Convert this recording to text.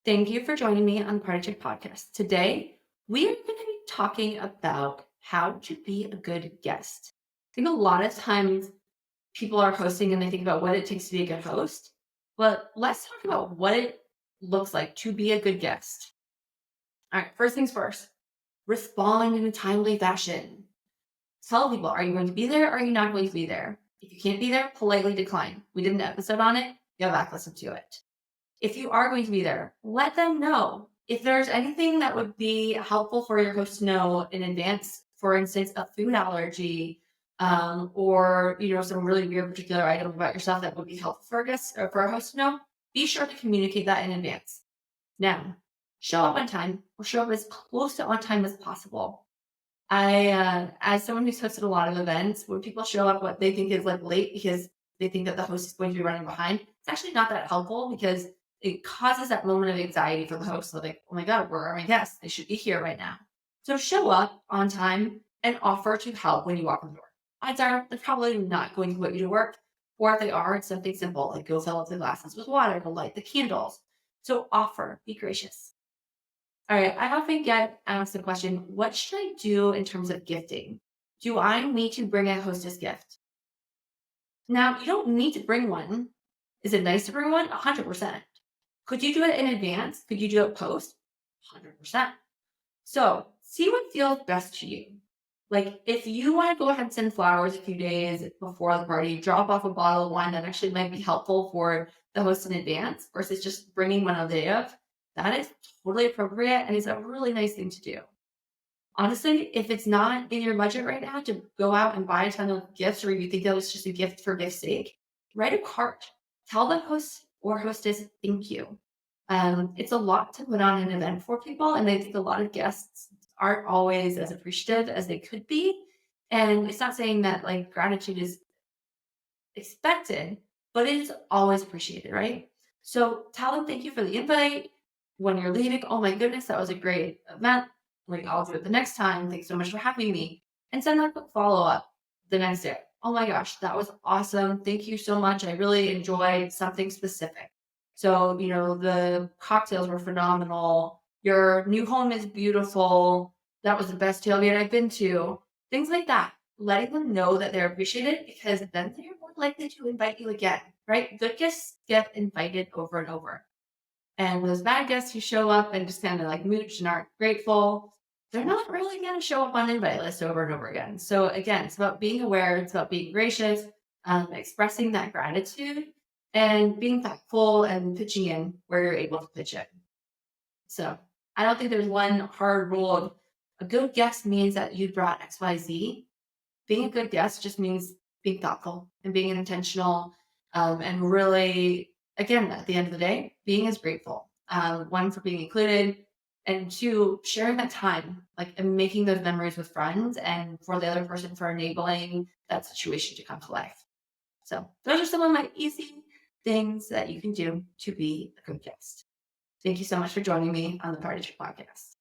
Thank you for joining me on the Party Chick podcast. Today, we are going to be talking about how to be a good guest. I think a lot of times people are hosting and they think about what it takes to be a good host. But let's talk about what it looks like to be a good guest. All right, first things first, respond in a timely fashion. Tell people, are you going to be there or are you not going to be there? If you can't be there, politely decline. We did an episode on it. Go back, listen to it. If you are going to be there, let them know. If there's anything that would be helpful for your host to know in advance, for instance, a food allergy, or some really weird particular item about yourself that would be helpful for a guest or for a host to know, be sure to communicate that in advance. Now, show up on time or show up as close to on time as possible. As someone who's hosted a lot of events, when people show up, what they think is like late because they think that the host is going to be running behind, it's actually not that helpful because it causes that moment of anxiety for the host. So like, oh my God, where are my guests? They should be here right now. So show up on time and offer to help when you walk in the door. Odds are they're probably not going to put you to work. Or if they are, it's something simple, like go fill up the glasses with water to light the candles. So offer, be gracious. All right. I often get asked the question, what should I do in terms of gifting? Do I need to bring a hostess gift? Now, you don't need to bring one. Is it nice to bring one? 100%. Could you do it in advance? Could you do it post? 100%. So see what feels best to you. Like if you want to go ahead and send flowers a few days before the party, drop off a bottle of wine that actually might be helpful for the host in advance versus just bringing one on the day of. That is totally appropriate and it's a really nice thing to do. Honestly, if it's not in your budget right now to go out and buy a ton of gifts, or you think that was just a gift for gift's sake, write a card. Tell the host or hostess thank you. It's a lot to put on an event for people, and I think a lot of guests aren't always as appreciative as they could be. And it's not saying that like gratitude is expected, but it is always appreciated, right? So tell them thank you for the invite. When you're leaving, oh my goodness, that was a great event. Like I'll do it the next time. Thanks so much for having me. And send that quick follow up the next day. Oh my gosh, that was awesome. Thank you so much. I really enjoyed something specific. So, the cocktails were phenomenal. Your new home is beautiful. That was the best tailgate I've been to. Things like that. Letting them know that they're appreciated because then they're more likely to invite you again, right? Good guests get invited over and over. And those bad guests who show up and just kind of like mooch and aren't grateful, they're not really going to show up on the invite list over and over again. So again, it's about being aware, it's about being gracious, expressing that gratitude, and being thoughtful and pitching in where you're able to pitch in. So I don't think there's one hard rule of a good guest means that you brought XYZ. Being a good guest just means being thoughtful and being intentional, and really, again, at the end of the day, being as grateful. One, for being included, and two, sharing that time, like and making those memories with friends, and for the other person for enabling that situation to come to life. So those are some of my easy things that you can do to be a good guest. Thank you so much for joining me on the Party Trick podcast.